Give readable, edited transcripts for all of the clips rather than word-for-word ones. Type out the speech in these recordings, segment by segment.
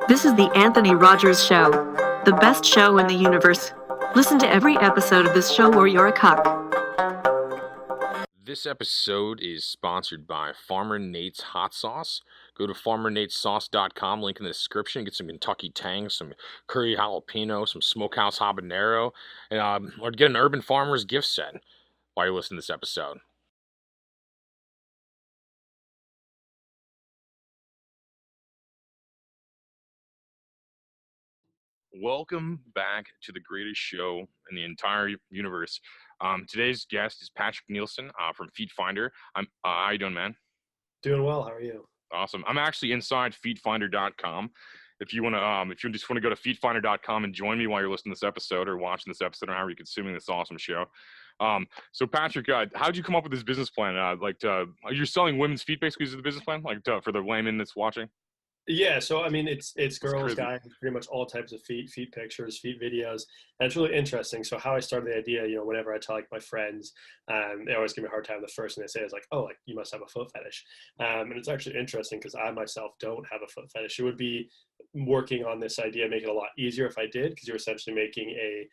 This is the Anthony Rogers Show, the best show in the universe. Listen to every episode of this show or you're a cuck. This episode is sponsored by Farmer Nate's Hot Sauce. Go to farmernatesauce.com, link in the description. Get some Kentucky Tang, some curry jalapeno, some smokehouse habanero, and or get an Urban Farmer's gift set while you're listening to this episode. Welcome back to the greatest show in the entire universe. Today's guest is Patrick Nielsen from Feet Finder. How you doing, man? Doing well. How are you? Awesome. I'm actually inside feetfinder.com. If you just want to go to feetfinder.com and join me while you're listening to this episode or watching this episode or however you're consuming this awesome show. So Patrick, how did you come up with this business plan? You're selling women's feet basically is the business plan, for the layman that's watching? Yeah, so I mean, it's girls, crazy. guys, pretty much all types of feet pictures, feet videos, and it's really interesting. So how I started the idea, whenever I tell like my friends, they always give me a hard time. The first thing they say is like, "Oh, like you must have a foot fetish," and it's actually interesting because I myself don't have a foot fetish. It would be working on this idea make it a lot easier if I did, because you're essentially making a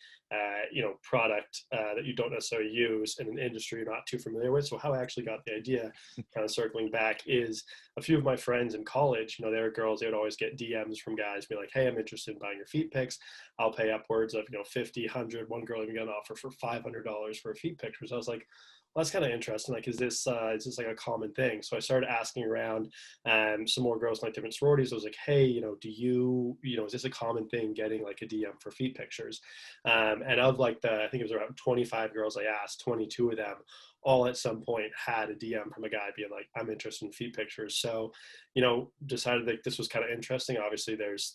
product that you don't necessarily use in an industry you're not too familiar with. So how I actually got the idea, kind of circling back, is a few of my friends in college, they were girls, they would always get DMs from guys be like, "Hey, I'm interested in buying your feet pics. I'll pay upwards of 50, 100. One girl even got an offer for $500 for a feet picture." So I was like, well, that's kind of interesting. Like, is this like a common thing? So I started asking around some more girls in like different sororities. I was like, "Hey, do you, is this a common thing getting like a DM for feet pictures?" And of like I think it was around 25 girls I asked, 22 of them all at some point had a DM from a guy being like, "I'm interested in feet pictures." So, decided that this was kind of interesting. Obviously there's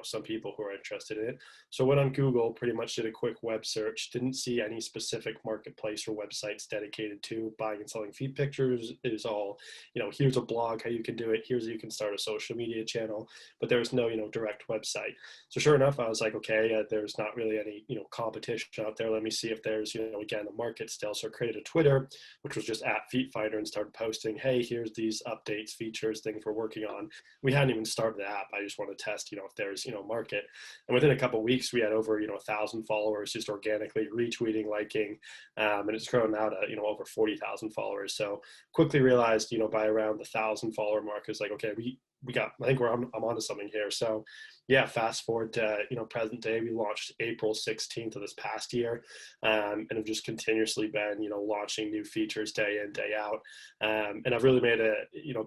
some people who are interested in it. So I went on Google, pretty much did a quick web search, didn't see any specific marketplace or websites dedicated to buying and selling feet pictures. It was all, here's a blog, how you can do it. Here's how you can start a social media channel, but there was no, direct website. So sure enough, I was like, okay, there's not really any, competition out there. Let me see if there's, again, a market still. So I created a Twitter, which was just at Feet Finder, and started posting, "Hey, here's these updates, features, things we're working on." We hadn't even started the app. I just want to test, if there's, market. And within a couple of weeks, we had over, 1,000 followers just organically retweeting, liking, and it's grown now to, over 40,000 followers. So quickly realized, by around the 1,000 follower mark, is like, okay, we got, I think I'm onto something here. So yeah, fast forward to, present day, we launched April 16th of this past year, and have just continuously been, launching new features day in, day out. And I've really made a,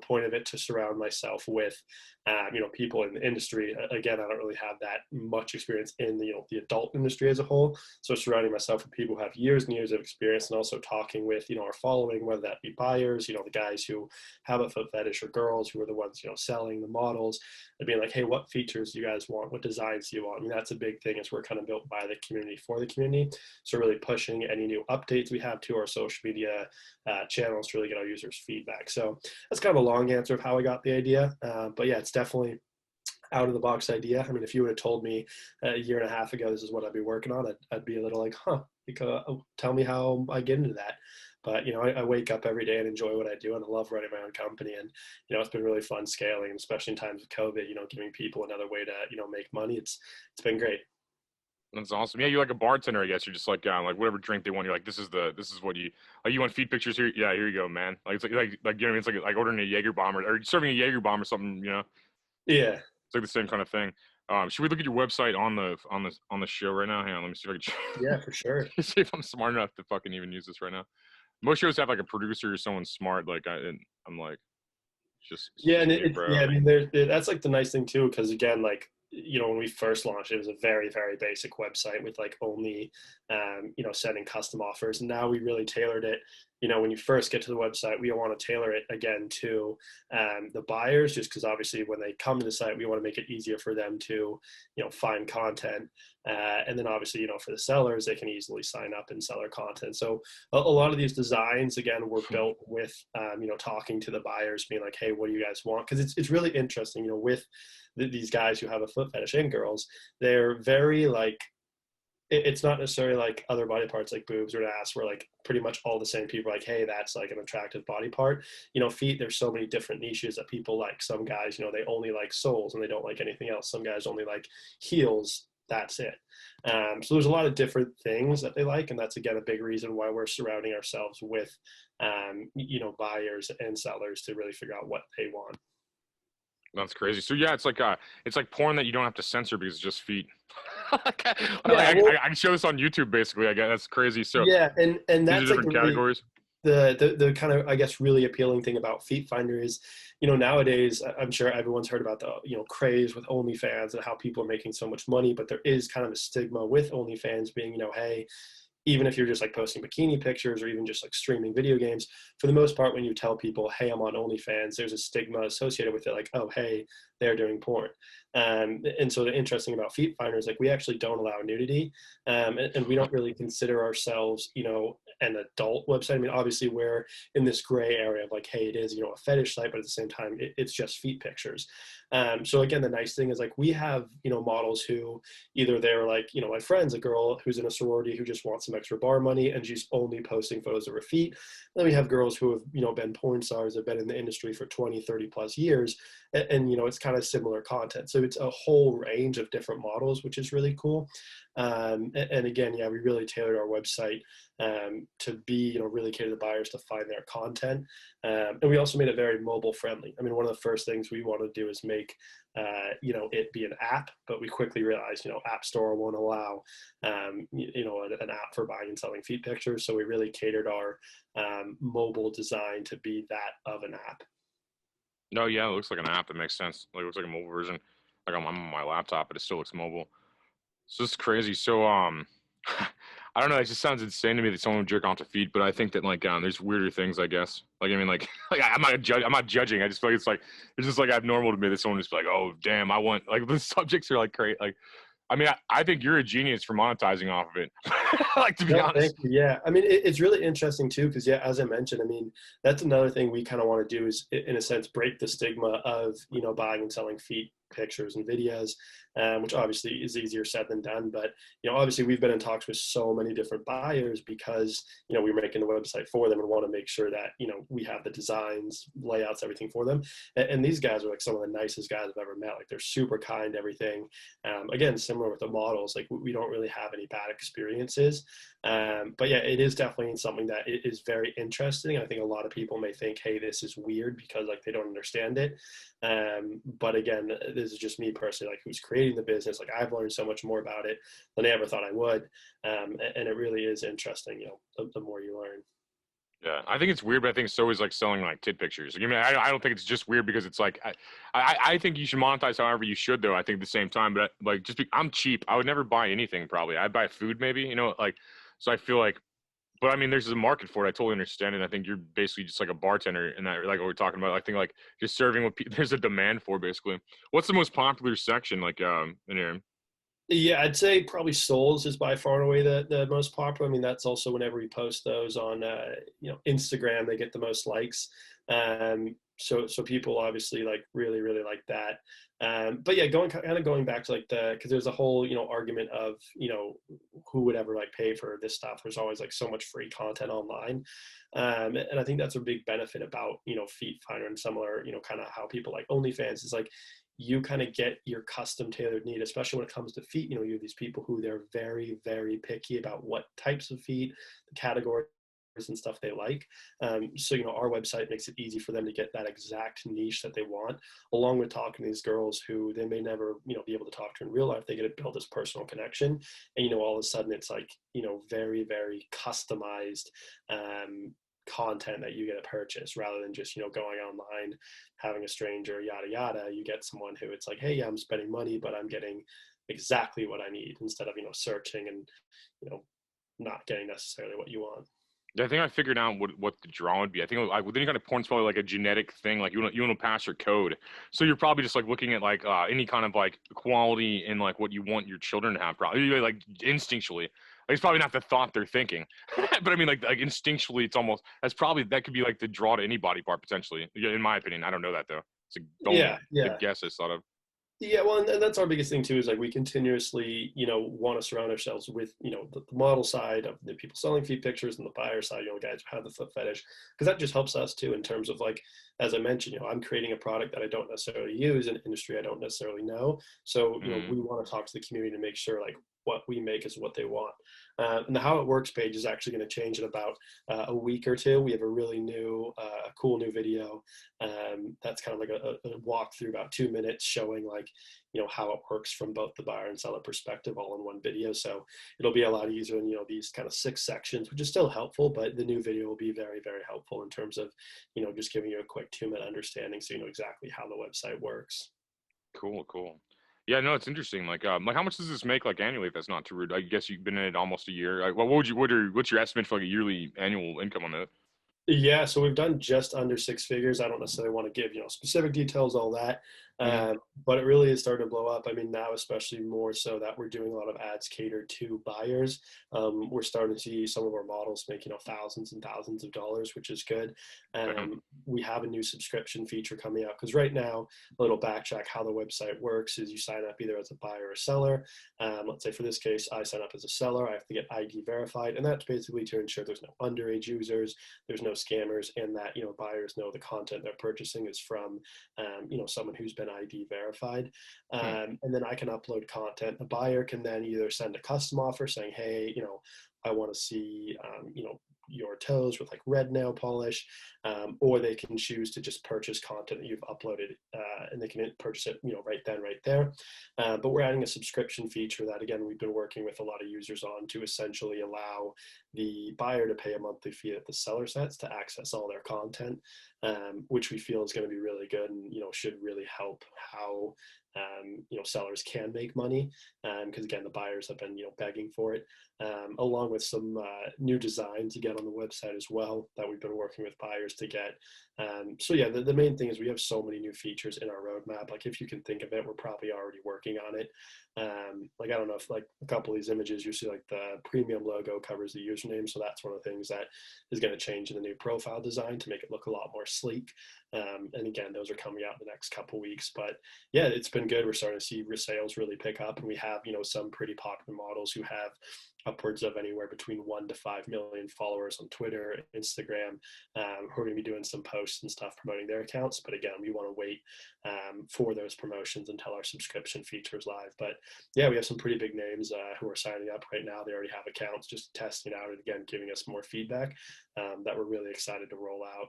point of it to surround myself with, people in the industry. Again, I don't really have that much experience in the adult industry as a whole. So surrounding myself with people who have years and years of experience, and also talking with, our following, whether that be buyers, the guys who have a foot fetish, or girls who are the ones, selling the models, and being like, "Hey, what features do you guys want? What designs do you want?" I mean, that's a big thing, is we're kind of built by the community for the community. So really pushing any new updates we have to our social media channels to really get our users' feedback. So that's kind of a long answer of how I got the idea. But yeah, it's definitely out of the box idea. I mean, if you would have told me a year and a half ago this is what I'd be working on, I'd be a little like, huh, because tell me how I get into that. But I wake up every day and enjoy what I do, and I love running my own company. And it's been really fun scaling, especially in times of COVID. Giving people another way to make money. It's been great. That's awesome. Yeah, you're like a bartender, I guess. You're just like whatever drink they want. You're like, this is what you want feet pictures here. Yeah, here you go, man. Like it's like you know what I mean? It's like ordering a Jaeger bomb or serving a Jaeger bomb or something. Yeah. It's like the same kind of thing. Should we look at your website on the show right now? Hang on, let me see if I Yeah, for sure. can see if I'm smart enough to fucking even use this right now. Most shows have like a producer or someone smart. I'm like, Yeah, just and be a bro. I mean, that's like the nice thing too, because again, like when we first launched, it was a very, very basic website with like only sending custom offers. And now we really tailored it. When you first get to the website, we want to tailor it again to the buyers, just because obviously when they come to the site, we want to make it easier for them to find content. And then obviously, for the sellers, they can easily sign up and sell their content. So a lot of these designs, again, were built with, talking to the buyers, being like, "Hey, what do you guys want?" Because it's really interesting, with these guys who have a foot fetish, and girls, they're very like it's not necessarily like other body parts like boobs or an ass where like pretty much all the same people are like, hey, that's like an attractive body part. Feet, there's so many different niches that people like. Some guys, they only like soles and they don't like anything else. Some guys only like heels. That's it. So there's a lot of different things that they like, and that's again a big reason why we're surrounding ourselves with, buyers and sellers to really figure out what they want. That's crazy. So yeah, it's like porn that you don't have to censor because it's just feet. like, Yeah, I can show this on YouTube basically. I guess that's crazy. So yeah, and these are that's like different really categories. the kind of, I guess, really appealing thing about Feet Finder is, nowadays I'm sure everyone's heard about the craze with OnlyFans and how people are making so much money, but there is kind of a stigma with OnlyFans being, hey, even if you're just like posting bikini pictures or even just like streaming video games, for the most part, when you tell people, hey, I'm on OnlyFans, there's a stigma associated with it, like, oh, hey, they're doing porn. And so the interesting about Feet Finder is like we actually don't allow nudity, and we don't really consider ourselves, an adult website. I mean, obviously we're in this gray area of like, hey, it is, a fetish site, but at the same time, it's just feet pictures. So again, the nice thing is like we have, models who either they're like, my friend's a girl who's in a sorority who just wants some extra bar money and she's only posting photos of her feet. Then we have girls who have, been porn stars, have been in the industry for 20, 30 plus years. And it's kind of similar content. So it's a whole range of different models, which is really cool. And again, yeah, we really tailored our website to be, really cater to buyers to find their content. And we also made it very mobile friendly. I mean, one of the first things we want to do is make, it be an app, but we quickly realized, App Store won't allow, an app for buying and selling feet pictures. So we really catered our mobile design to be that of an app. No, yeah, it looks like an app. That makes sense. Like it looks like a mobile version. Like I'm on my laptop, but it still looks mobile. So it's crazy. So I don't know. It just sounds insane to me that someone would jerk off to feet, but I think that like there's weirder things, I guess. Like I mean, like like I'm not I'm not judging. I just feel like it's just like abnormal to me that someone just be like, oh damn, I want like the subjects are like crazy. Like I mean, I think you're a genius for monetizing off of it. like to be No, thank honest. you. Yeah, I mean, it's really interesting too, because yeah, as I mentioned, I mean, that's another thing we kind of want to do is, in a sense, break the stigma of buying and selling feet pictures and videos, which obviously is easier said than done. But obviously, we've been in talks with so many different buyers because we're making the website for them and want to make sure that we have the designs, layouts, everything for them. And these guys are like some of the nicest guys I've ever met. Like they're super kind, everything. Again, similar with the models, like we don't really have any bad experiences. But yeah, it is definitely something that is very interesting. I think a lot of people may think, hey, this is weird because like they don't understand it. But again, this is just me personally, like who's creating the business. Like I've learned so much more about it than I ever thought I would. And it really is interesting, the more you learn. Yeah, I think it's weird, but I think so is like selling like tit pictures. Like, I mean, I don't think it's just weird because it's like I think you should monetize however you should though. I think at the same time, but like I'm cheap. I would never buy anything probably. I'd buy food maybe, like so I feel like, but I mean, there's a market for it. I totally understand it. I think you're basically just like a bartender in that, like what we're talking about. I think like just serving what there's a demand for basically. What's the most popular section like in here? Yeah, I'd say probably Souls is by far and away the most popular. I mean, that's also whenever we post those on Instagram, they get the most likes. So people obviously like really like that. But yeah, going back to like because there's a whole argument of who would ever like pay for this stuff. There's always like so much free content online, and I think that's a big benefit about Feet Finder and similar kind of how people like OnlyFans is like you kind of get your custom tailored need, especially when it comes to feet. You have these people who they're very picky about what types of feet, the categories and stuff they like. So, our website makes it easy for them to get that exact niche that they want, along with talking to these girls who they may never, be able to talk to in real life. They get to build this personal connection. And, all of a sudden it's like, very customized, content that you get to purchase rather than just going online having a stranger yada yada. You get someone who it's like, hey, yeah, I'm spending money but I'm getting exactly what I need instead of searching and not getting necessarily what you want. Yeah, I think I figured out what the draw would be. I think with any kind of porn, it's probably like a genetic thing. Like you want to pass your code, so you're probably just like looking at like any kind of like quality in like what you want your children to have. Probably like instinctually, like, it's probably not the thought they're thinking, but I mean like instinctually, it's almost that could be like the draw to any body part potentially. In my opinion, I don't know that though. It's Yeah, the yeah. guess is sort of. Yeah, well, and that's our biggest thing too, is like we continuously, want to surround ourselves with, the model side of the people selling feet pictures and the buyer side, guys who have the foot fetish, because that just helps us too in terms of like, as I mentioned, I'm creating a product that I don't necessarily use in an industry I don't necessarily know. So, Mm, we want to talk to the community to make sure like what we make is what they want. And the How It Works page is actually going to change in about a week or two. We have a really new, cool new video that's kind of like a walkthrough, about 2 minutes, showing like how it works from both the buyer and seller perspective, all in one video. So it'll be a lot easier than these kind of 6 sections, which is still helpful, but the new video will be very, very helpful in terms of just giving you a quick 2-minute understanding, so you know exactly how the website works. cool, cool. Yeah, no, it's interesting. Like how much does this make like annually? If that's not too rude, I guess you've been in it almost a year. Like, what would you, what's your estimate for like a yearly annual income on that? Yeah, so we've done just under 6 figures. I don't necessarily want to give specific details, all that, Mm, but it really is starting to blow up. I mean, now especially more so that we're doing a lot of ads catered to buyers. We're starting to see some of our models make thousands and thousands of dollars, which is good. damn. We have a new subscription feature coming out, because right now, a little backtrack, how the website works is you sign up either as a buyer or a seller. Let's say for this case, I sign up as a seller. I have to get ID verified, and that's basically to ensure there's no underage users, there's no scammers, and that buyers know the content they're purchasing is from someone who's been ID verified. Hmm. And then I can upload content. The buyer can then either send a custom offer saying, hey, I want to see your toes with like red nail polish, or they can choose to just purchase content that you've uploaded, and they can purchase it right then, right there. But we're adding a subscription feature that, again, we've been working with a lot of users on, to essentially allow the buyer to pay a monthly fee that the seller sets to access all their content, which we feel is going to be really good, and should really help how sellers can make money, because again, the buyers have been begging for it, along with some new designs to get on the website as well that we've been working with buyers to get. So yeah, the main thing is we have so many new features in our roadmap. Like, if you can think of it, we're probably already working on it. Like, I don't know if like a couple of these images you see, like the premium logo covers the username, so that's one of the things that is going to change in the new profile design to make it look a lot more sleek. And again, those are coming out in the next couple weeks. But yeah, it's been good. We're starting to see sales really pick up, and we have some pretty popular models who have upwards of anywhere between 1 to 5 million followers on Twitter, Instagram, who are going to be doing some posts and stuff promoting their accounts. But again, we want to wait for those promotions until our subscription feature is live. But yeah, we have some pretty big names who are signing up right now. They already have accounts, just testing it out, and again, giving us more feedback that we're really excited to roll out.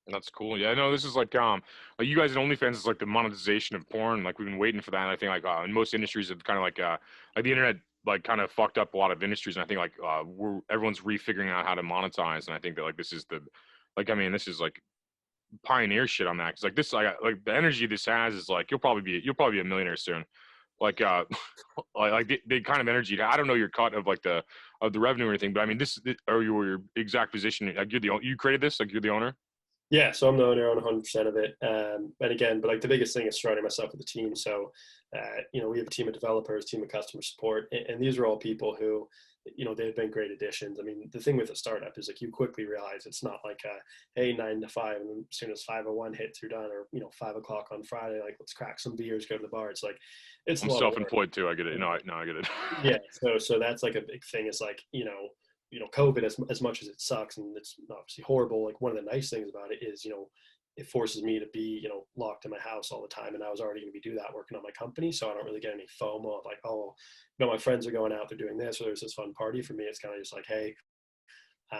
That's cool. Yeah, no, this is like you guys in OnlyFans is like the monetization of porn. Like we've been waiting for that. And I think in most industries it's kind of like the internet like kind of fucked up a lot of industries. And I think everyone's refiguring out how to monetize. And I think that like this is the like I mean this is like pioneer shit on that. Because like this like the energy this has is like you'll probably be a millionaire soon. Like like the kind of energy. I don't know your cut of like the revenue or anything, but I mean this or your exact position. Like you created this. Like you're the owner. Yeah, so I'm the owner on 100% of it. And again, but like the biggest thing is surrounding myself with a team. So, we have a team of developers, team of customer support, and these are all people who, they've been great additions. I mean, the thing with a startup is like you quickly realize it's not like hey, 9 to 5, and as soon as 5:01 hits, you're done, or 5 o'clock on Friday, like let's crack some beers, go to the bar. It's like it's a I'm lot of work. self-employed too. I get it. No, I get it. Yeah, so that's like a big thing. Is like COVID, as much as it sucks and it's obviously horrible, like one of the nice things about it is it forces me to be locked in my house all the time, and I was already going to be do that working on my company, so I don't really get any FOMO of like, oh, my friends are going out, they're doing this, or there's this fun party. For me, it's kind of just like, hey, I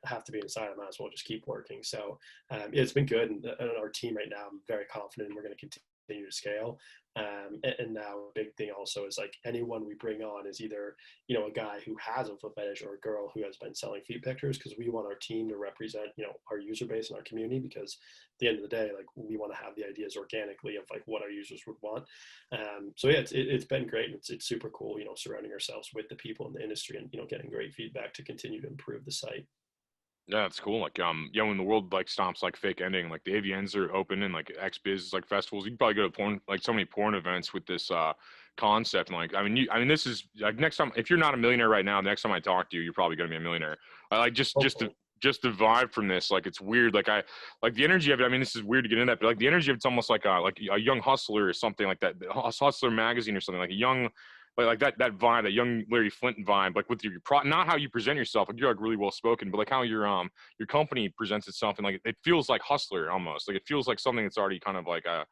have to be inside. I might as well just keep working. So it's been good, and our team right now, I'm very confident we're going to continue to scale. And now a big thing also is like anyone we bring on is either a guy who has a foot fetish or a girl who has been selling feet pictures, because we want our team to represent our user base and our community, because at the end of the day, like, we want to have the ideas organically of like what our users would want. So yeah, it's been great, and it's super cool surrounding ourselves with the people in the industry, and getting great feedback to continue to improve the site. Yeah, it's cool. Like yeah, when the world like stops like fake ending, like the AVNs are open and like XBiz like festivals. You can probably go to porn like so many porn events with this concept. And like I mean this is like next time if you're not a millionaire right now, next time I talk to you, you're probably gonna be a millionaire. I like just to Hopefully. just the vibe from this, like it's weird. Like I like the energy of it. I mean, this is weird to get into that, but like the energy of it's almost like a young hustler or something like that. Hustler magazine or something like a young. Like that vibe, that young Larry Flint vibe, like with your not how you present yourself, like you're like really well spoken, but like how your company presents itself, and like it feels like hustler almost, like it feels like something that's already kind of like a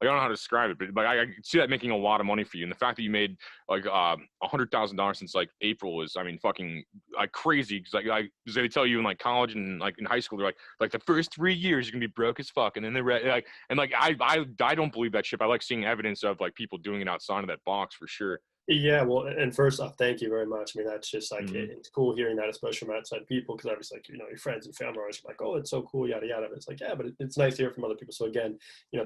like, I don't know how to describe it, but like I see that making a lot of money for you, and the fact that you made like $100,000 since like April is, I mean, fucking like crazy. Because like they tell you in like college and like in high school, they're like the first 3 years you're gonna be broke as fuck, and then they're like and like I don't believe that shit. I like seeing evidence of like people doing it outside of that box for sure. Yeah, well, and first off, thank you very much. I mean, that's just like Mm-hmm. it's cool hearing that, especially from outside people, because obviously, like, your friends and family are always like, "Oh, it's so cool," yada yada. But it's like, yeah, but it's nice to hear from other people. So again,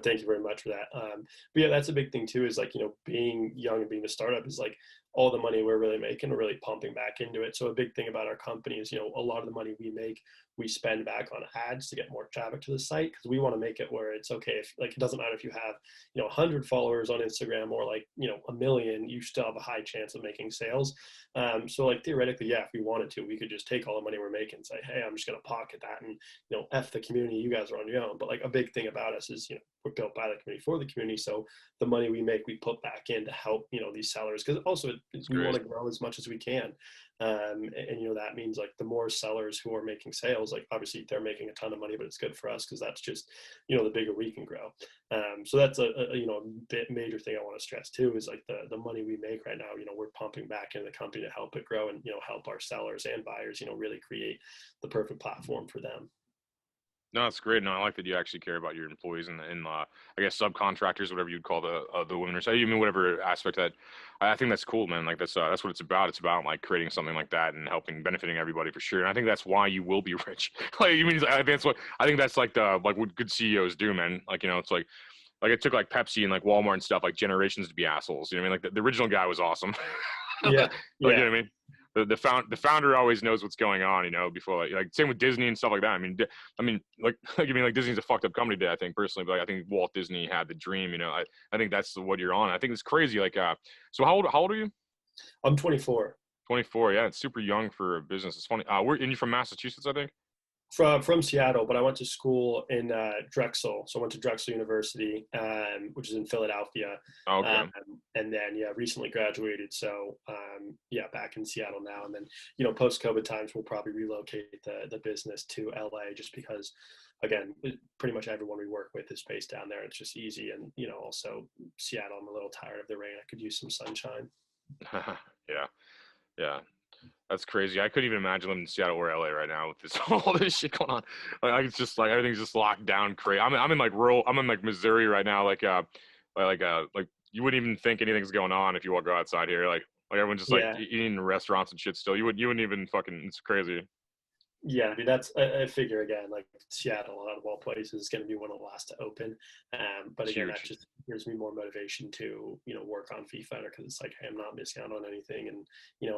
thank you very much for that. But yeah, that's a big thing too. Is like, being young and being a startup is like all the money we're really making, we're really pumping back into it. So a big thing about our company is, a lot of the money we make, we spend back on ads to get more traffic to the site, because we want to make it where it's okay if, like, it doesn't matter if you have 100 followers on Instagram or like a million, you still have a high chance of making sales. So like theoretically, yeah, if we wanted to, we could just take all the money we're making and say, hey, I'm just going to pocket that, and f the community, you guys are on your own. But like a big thing about us is, we're built by the community for the community. So the money we make, we put back in to help these sellers, because also we want to grow as much as we can. And that means like the more sellers who are making sales, like obviously they're making a ton of money, but it's good for us because that's just the bigger we can grow. So that's a major thing I want to stress too, is like the money we make right now, we're pumping back into the company to help it grow, and help our sellers and buyers really create the perfect platform for them. No, that's great. No, I like that you actually care about your employees and I guess subcontractors, whatever you'd call the women, or so you mean whatever aspect that. I think that's cool, man. Like that's what it's about. It's about like creating something like that and helping, benefiting everybody for sure. And I think that's why you will be rich. Like you mean, I think that's what I think that's like the like what good CEOs do, man. Like it's like it took like Pepsi and like Walmart and stuff like generations to be assholes. You know what I mean? Like the original guy was awesome. Yeah, Like you know yeah. what I mean? The founder always knows what's going on, before like same with Disney and stuff like that. I mean like Disney's a fucked up company today, I think personally, but like, I think Walt Disney had the dream, I think that's what you're on. I think it's crazy. Like so how old are you? I'm 24. 24. Yeah, it's super young for a business. It's funny. And you're from Massachusetts, I think. From Seattle, but I went to school in Drexel. So I went to Drexel University, which is in Philadelphia, Oh, um, okay. and then recently graduated. So back in Seattle now. And then post COVID times, we'll probably relocate the business to LA, just because, again, pretty much everyone we work with is based down there. It's just easy, and also Seattle, I'm a little tired of the rain. I could use some sunshine. Yeah, yeah. That's crazy. I couldn't even imagine living in Seattle or LA right now with this all this shit going on. Like it's just like everything's just locked down. Crazy. I'm in like rural. I'm in like Missouri right now. Like you wouldn't even think anything's going on if you go outside here. Like everyone's just like Yeah. eating in restaurants and shit. Still, you wouldn't even fucking. It's crazy. Yeah, I mean that's I figure again, like Seattle, out of all places, is going to be one of the last to open. But It's again, that huge. just gives me more motivation to work on Fee Fighter, because it's like, hey, I'm not missing out on anything, and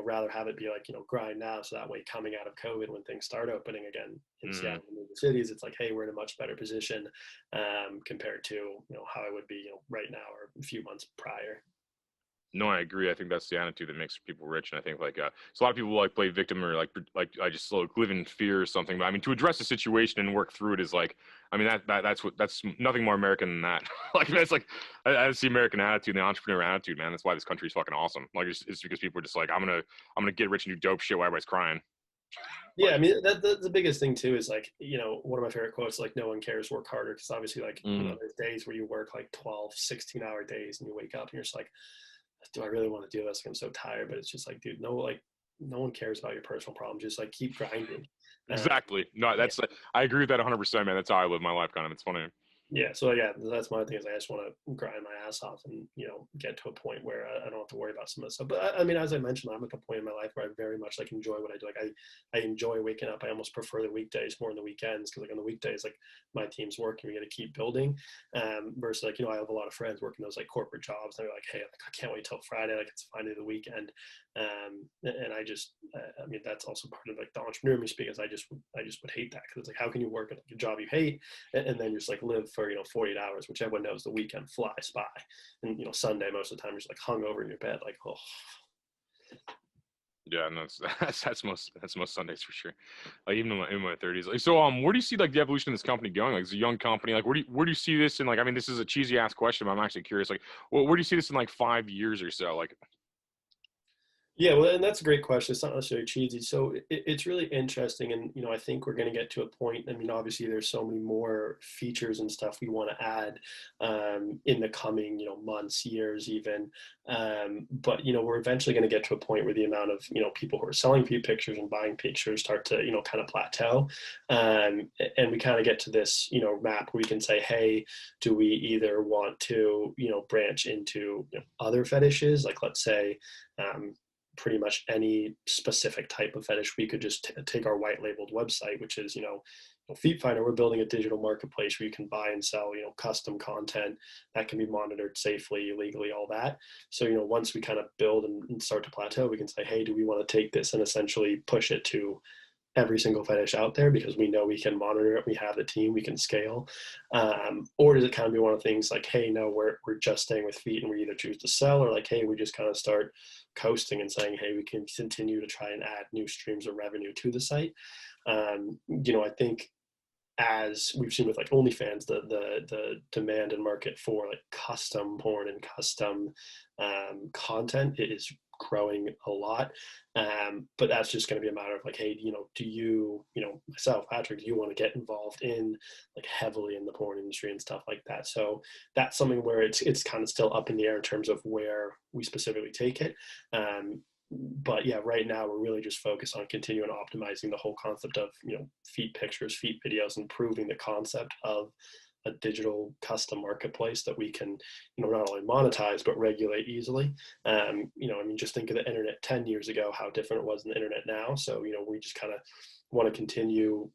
rather have it be like grind now, so that way coming out of COVID, when things start opening again in Mm. Seattle and the cities, it's like, hey, we're in a much better position compared to how I would be right now or a few months prior. No, I agree. I think that's the attitude that makes people rich, and I think like so a lot of people like play victim or like I just like live in fear or something. But I mean, to address the situation and work through it is like, I mean that's nothing more American than that. Like that's like that's the American attitude, the entrepreneur attitude, man. That's why this country is fucking awesome. Like it's because people are just like, I'm gonna get rich and do dope shit while everybody's crying. Yeah, I Like, mean that's the biggest thing too, is like, one of my favorite quotes, like, no one cares, work harder, because obviously, like, mm, there's days where you work like 12, 16-hour days, and you wake up and you're just like, do I really want to do this? Like, I'm so tired. But it's just like, dude, no, like, no one cares about your personal problems. Just like keep grinding. Uh, exactly. No, yeah. that's I agree with that 100%, man. That's how I live my life, kind of. It's funny. Yeah, so yeah, that's my thing, is I just want to grind my ass off and get to a point where I don't have to worry about some of this stuff. But I mean, as I mentioned, I'm at the point in my life where I very much like enjoy what I do. Like I enjoy waking up. I almost prefer the weekdays more than the weekends, because like on the weekdays, like my team's working, we got to keep building. Versus like I have a lot of friends working those like corporate jobs, and they're like, hey, I can't wait till Friday. Like it's finally the weekend. And I mean, that's also part of like the entrepreneur in me speak, is I just would hate that, because it's like, how can you work at like a job you hate and then just like live for 48 hours, which everyone knows the weekend flies by, and Sunday most of the time you're just like hung over in your bed, like, oh. Yeah, and that's most Sundays for sure. Like even in my 30s. Like so, where do you see like the evolution of this company going? Like it's a young company. Like where do you see this in like? I mean, this is a cheesy ass question, but I'm actually curious. Like, where do you see this in like 5 years or so? Like, Yeah, well, and that's a great question. It's not necessarily cheesy. So it's really interesting. And, I think we're going to get to a point. I mean, obviously, there's so many more features and stuff we want to add in the coming, months, years, even. But, we're eventually going to get to a point where the amount of, people who are selling pictures and buying pictures start to, kind of plateau. And we kind of get to this, map where we can say, hey, do we either want to, branch into other fetishes? Like, let's say, um, pretty much any specific type of fetish, we could just take our white labeled website, which is, Feet Finder. We're building a digital marketplace where you can buy and sell, custom content that can be monitored safely, legally, all that. So, once we kind of build and start to plateau, we can say, hey, do we want to take this and essentially push it to every single fetish out there because we know we can monitor it, we have the team, we can scale? Or does it kind of be one of the things like, hey, no, we're just staying with feet and we either choose to sell, or like, hey, we just kind of start coasting and saying, hey, we can continue to try and add new streams of revenue to the site? I think as we've seen with like OnlyFans, the demand and market for like custom porn and custom content is growing a lot. But that's just going to be a matter of like, hey, do you, myself, Patrick, do you want to get involved in like heavily in the porn industry and stuff like that? So that's something where it's kind of still up in the air in terms of where we specifically take it. But yeah, right now we're really just focused on continuing optimizing the whole concept of feet pictures, feet videos, improving the concept of a digital custom marketplace that we can not only monetize but regulate easily. I mean, just think of the internet 10 years ago, how different it was than the internet now. So we just kind of want to continue,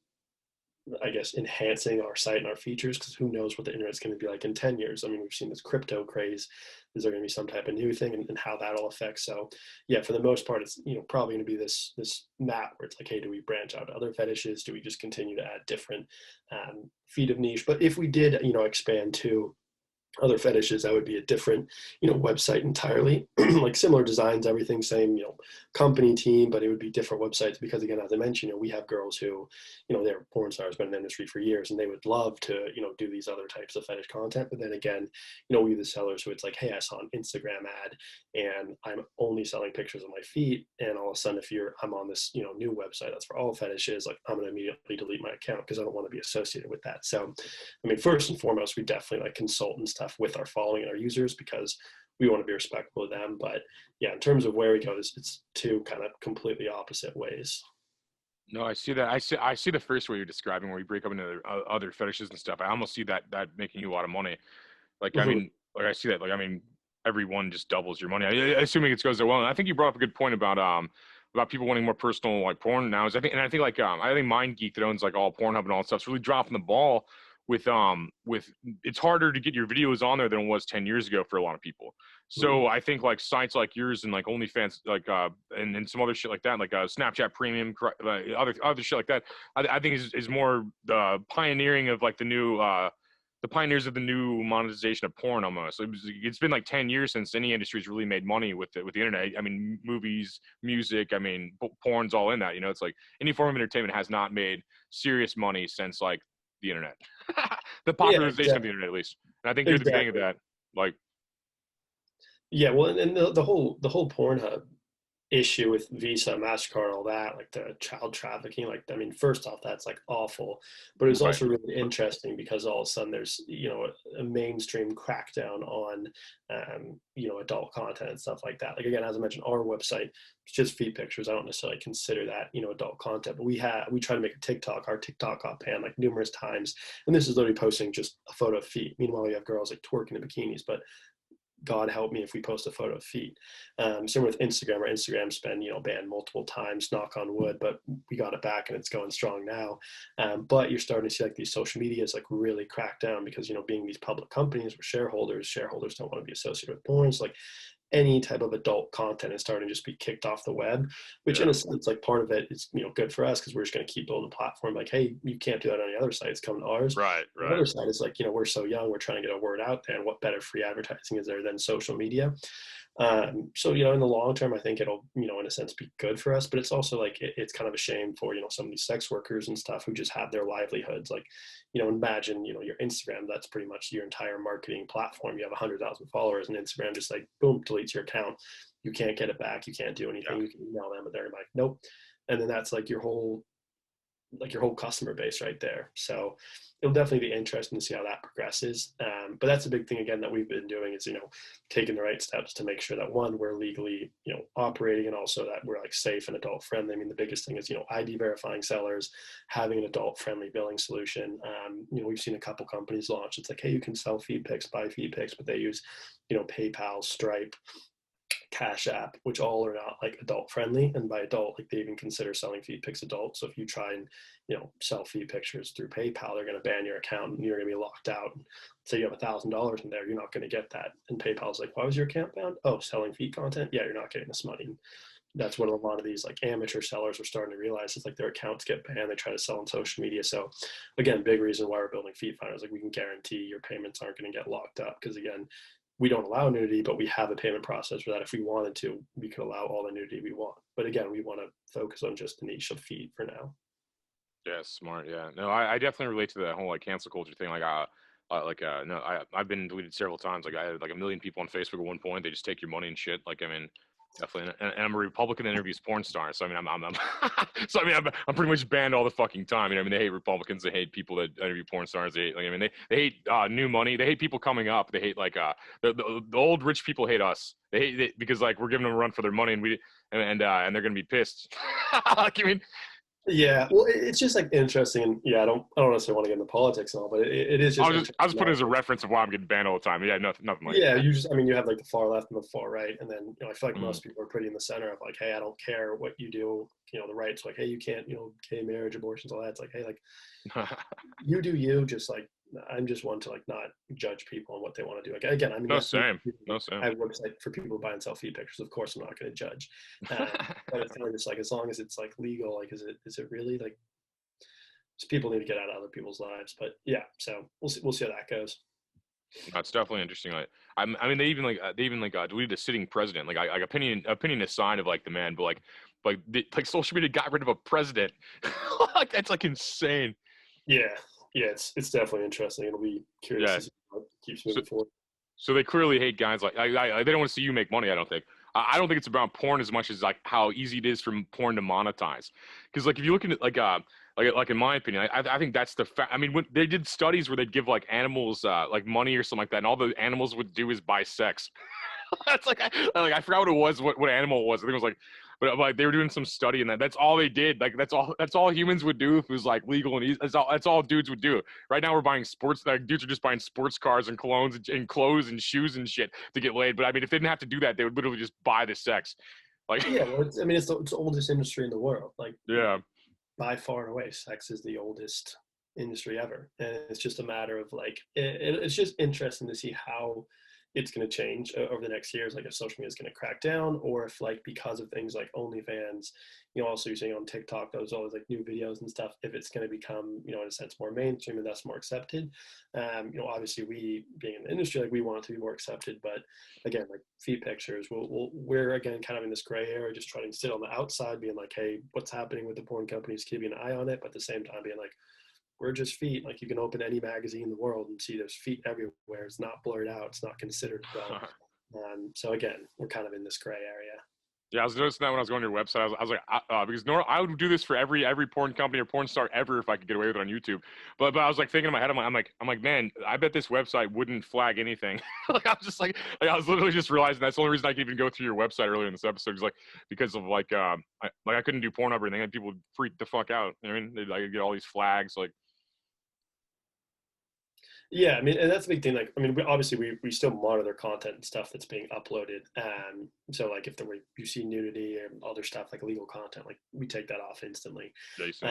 I guess, enhancing our site and our features, because who knows what the internet's going to be like in 10 years. I mean, we've seen this crypto craze. Is there going to be some type of new thing, and how that'll affect? So yeah, for the most part, it's probably going to be this map where it's like, hey, do we branch out to other fetishes? Do we just continue to add different feet of niche? But if we did expand to other fetishes, that would be a different website entirely. Like similar designs, everything same, company team, but it would be different websites because, again, as I mentioned, we have girls who they're porn stars, been in the industry for years, and they would love to do these other types of fetish content. But then again, we the sellers who it's like, hey, I saw an Instagram ad and I'm only selling pictures of my feet, and all of a sudden if I'm on this new website that's for all fetishes, like I'm going to immediately delete my account because I don't want to be associated with that. So I mean, first and foremost, we definitely like consult and stuff with our following and our users because we want to be respectful of them. But yeah, in terms of where we go, it's two kind of completely opposite ways. no, I see that. I see the first way you're describing where you break up into other fetishes and stuff. I almost see that making you a lot of money. Like, I Mm-hmm. mean, like I see that. Like, I mean, every one just doubles your money. Assuming it goes there well. And I think you brought up a good point about people wanting more personal like porn now. I think I think MindGeek that owns like all Pornhub and all that stuff's really dropping the ball with it's harder to get your videos on there than it was 10 years ago for a lot of people. Mm-hmm. So I think like sites like yours and like OnlyFans, like and some other shit like that, like Snapchat Premium, other shit like that, I think is more the pioneering of like the pioneers of the new monetization of porn almost. It's been like 10 years since any industry's really made money with the internet. I mean, movies, music, I mean, porn's all in that. It's like any form of entertainment has not made serious money since like the internet, the Yeah, popularization of the exactly. internet at least. And I think you're the beginning of Exactly. that. Like, Yeah, well, and the whole Pornhub issue with Visa, MasterCard, all that, like the child trafficking, like, I mean, first off, that's like awful, but it's right. also really interesting because all of a sudden there's, a mainstream crackdown on, adult content and stuff like that. Like, again, as I mentioned, our website, it's just feet pictures. I don't necessarily consider that, adult content, but we try to make a TikTok. Our TikTok got banned like numerous times. And this is literally posting just a photo of feet. Meanwhile, we have girls like twerking in bikinis, but God help me if we post a photo of feet. Similar with Instagram. Our Instagram's been, banned multiple times, knock on wood, but we got it back and it's going strong now. But you're starting to see like these social medias like really crack down because, being these public companies with shareholders don't want to be associated with porn. So like any type of adult content is starting to just be kicked off the web, which in a sense, like part of it is, good for us because we're just going to keep building a platform. Like, hey, you can't do that on any other sites, come to ours. Right, The right. other side is like, we're so young, we're trying to get a word out there, and what better free advertising is there than social media? So, in the long term, I think it'll, in a sense, be good for us. But it's also like it's kind of a shame for some of these sex workers and stuff who just have their livelihoods. Like, imagine your Instagram. That's pretty much your entire marketing platform. You have 100,000 followers, and Instagram just like boom deletes your account. You can't get it back. You can't do anything. Yeah. You can email them, but they're like, nope. And then that's like your whole customer base right there. So it'll definitely be interesting to see how that progresses. But that's a big thing again that we've been doing is taking the right steps to make sure that one, we're legally operating, and also that we're like safe and adult friendly. I mean, the biggest thing is ID verifying sellers, having an adult friendly billing solution. We've seen a couple companies launch. It's like, hey, you can sell feed pics, buy feed pics, but they use PayPal, Stripe, Cash App, which all are not like adult friendly. And by adult, like they even consider selling feed pics adult. So if you try and sell feed pictures through PayPal, they're going to ban your account and you're going to be locked out. Say you have $1,000 in there, you're not going to get that. And PayPal's like, why was your account banned? Oh, selling feed content. Yeah, you're not getting this money. That's what a lot of these like amateur sellers are starting to realize is like their accounts get banned. They try to sell on social media. So again, big reason why we're building feed finders. Like we can guarantee your payments aren't going to get locked up because again, we don't allow nudity, but we have a payment process for that. If we wanted to, we could allow all the nudity we want. But again, we want to focus on just the niche of feed for now. Yeah, smart. Yeah, no, I definitely relate to that whole like cancel culture thing. No, I've been deleted several times. Like I had like a million people on Facebook at one point. They just take your money and shit. Like I mean, definitely. And I'm a Republican that interviews porn stars. So I mean, so I mean, I'm pretty much banned all the fucking time. I mean, they hate Republicans. They hate people that interview porn stars. They hate, like, I mean, they hate new money. They hate people coming up. They hate like the old rich people hate us. They hate it because like we're giving them a run for their money and they're gonna be pissed. Like I mean. Yeah, well, it's just like interesting, and yeah, I don't necessarily want to get into politics and all, but it is just. I was putting it as a reference of why I'm getting banned all the time. Yeah, nothing like. Yeah, you have like the far left and the far right, and then I feel like Mm. most people are pretty in the center of like, hey, I don't care what you do. The right's like, hey, you can't, gay marriage, abortions, all that. It's like, hey, like you do you. Just like I'm just one to like not judge people on what they want to do. Like again, I mean, No same. I work like for people who buy and sell feed pictures. Of course, I'm not going to judge, but it's kind of just like as long as it's like legal. Like, is it really like? Just people need to get out of other people's lives. But yeah, so we'll see how that goes. That's definitely interesting. I mean, they even deleted the sitting president. Like opinion aside of like the man, but like social media got rid of a president. Like that's like insane. Yeah, yeah, it's definitely interesting. It'll be curious Yeah. to see how it keeps So, moving forward. so they clearly hate guys like they don't want to see you make money. I don't think. I don't think it's about porn as much as like how easy it is for porn to monetize. Because like if you look at it like in my opinion, I think that's the fact. I mean, when they did studies where they'd give like animals like money or something like that, and all the animals would do is buy sex. That's like I forgot what it was, what animal it was. I think it was like, but like they were doing some study and that's all they did. Like that's all humans would do if it was like legal and easy. That's all dudes would do. Right now we're buying dudes are just buying sports cars and colognes and clothes and shoes and shit to get laid. But I mean, if they didn't have to do that, they would literally just buy the sex. Like Yeah, well, it's the oldest industry in the world. Like yeah. by far and away, sex is the oldest industry ever, and it's just a matter of like it's just interesting to see how it's going to change over the next years. Like if social media is going to crack down, or if like because of things like OnlyFans, also you're seeing on TikTok, there's always like new videos and stuff. If it's going to become, in a sense, more mainstream and that's more accepted, obviously we being in the industry, like we want it to be more accepted. But again, like feed pictures, we're again kind of in this gray area, just trying to sit on the outside, being like, hey, what's happening with the porn companies? Keeping an eye on it, but at the same time being like, we're just feet. Like you can open any magazine in the world and see there's feet everywhere. It's not blurred out. It's not considered well. So again, we're kind of in this gray area. Yeah, I was noticing that when I was going to your website. I was like, because I would do this for every porn company or porn star ever if I could get away with it on YouTube. But I was like thinking in my head, I'm like, man, I bet this website wouldn't flag anything. Like I was just like I was literally just realizing that's the only reason I could even go through your website earlier in this episode is like because of like I couldn't do porn or anything, and people would freak the fuck out. You know what I mean? They'd like get all these flags like. Yeah, I mean, and that's the big thing. Like, I mean, we still monitor content and stuff that's being uploaded. So like if you see nudity and other stuff like illegal content, like we take that off instantly. Yeah, you see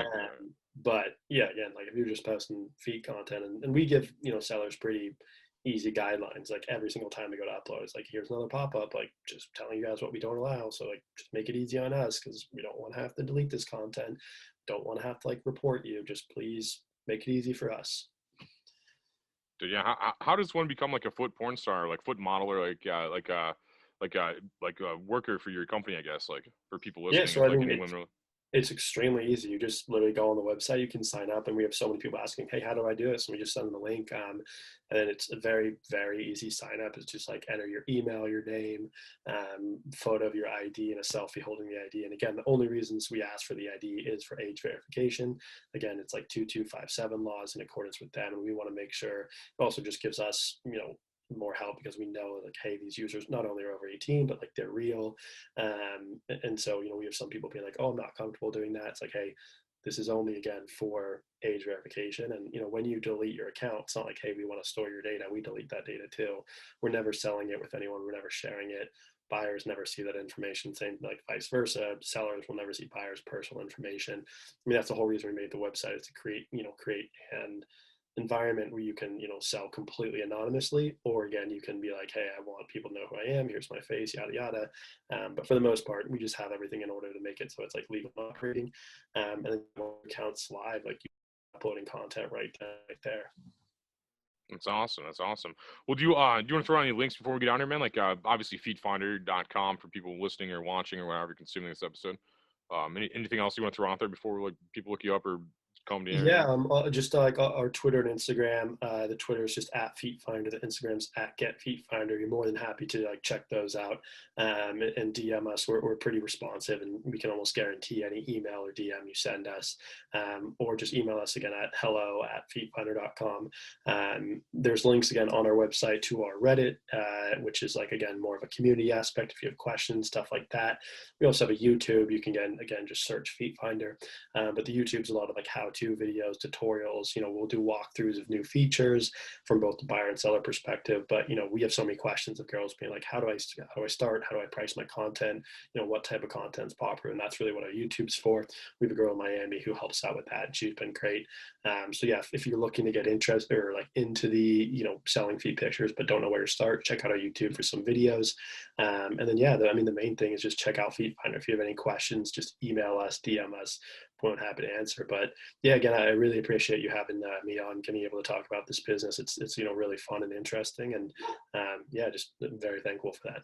But yeah, again, like if you're just posting feed content, and we give sellers pretty easy guidelines. Like every single time we go to upload, it's like, here's another pop-up, like just telling you guys what we don't allow. So like just make it easy on us, because we don't want to have to delete this content. Don't want to have to like report you. Just please make it easy for us. So yeah, how does one become like a foot porn star, like foot model, or like a worker for your company? I guess like for people Yeah, listening, so is I like mean, anyone really? it's extremely easy. You just literally go on the website, you can sign up, and we have so many people asking, hey, how do I do this? And we just send them the link. And it's a very, very easy sign up. It's just like enter your email, your name, photo of your ID, and a selfie holding the ID. And again, the only reasons we ask for the ID is for age verification. Again, it's like 2257 laws in accordance with them. And we want to make sure it also just gives us, more help, because we know like, hey, these users not only are over 18, but like they're real. And so, we have some people being like, oh, I'm not comfortable doing that. It's like, hey, this is only again for age verification. And when you delete your account, it's not like, hey, we want to store your data. We delete that data too. We're never selling it with anyone. We're never sharing it. Buyers never see that information. Same like vice versa. Sellers will never see buyers' personal information. I mean, that's the whole reason we made the website, is to create and environment where you can sell completely anonymously, or again you can be like, hey, I want people to know who I am, here's my face, yada yada. But for the most part, we just have everything in order to make it so it's like legal operating. And then accounts live, like you uploading content right there. That's awesome. That's awesome. Well, do you want to throw any links before we get on here, man? Like obviously feetfinder.com for people listening or watching or whatever consuming this episode. Anything else you want to throw out there before like people look you up or come to you or Yeah, anything? just our Twitter and Instagram. The Twitter is just at Feet Finder. The Instagram's at Get Feet Finder. You're more than happy to like check those out, and DM us. We're pretty responsive, and we can almost guarantee any email or DM you send us, or just email us again at hello@feetfinder.com. There's links again on our website to our Reddit, which is like again more of a community aspect. If you have questions, stuff like that. We also have a YouTube. You can again just search Feet Finder, but the YouTube's a lot of like how-to videos, tutorials. We'll do walkthroughs of new features from both the buyer and seller perspective. But we have so many questions of girls being like, how do I start? How do I price my content? What type of content's popular? And that's really what our YouTube's for. We have a girl in Miami who helps out with that, and she's been great. So yeah, if you're looking to get interested or like into the selling feet pictures but don't know where to start, check out our YouTube for some videos. And then yeah, the main thing is just check out Feet Finder. If you have any questions, just email us, DM us. We're happy to answer. But yeah, again, I really appreciate you having me on, getting able to talk about this business. It's really fun and interesting, and yeah, just very thankful for that.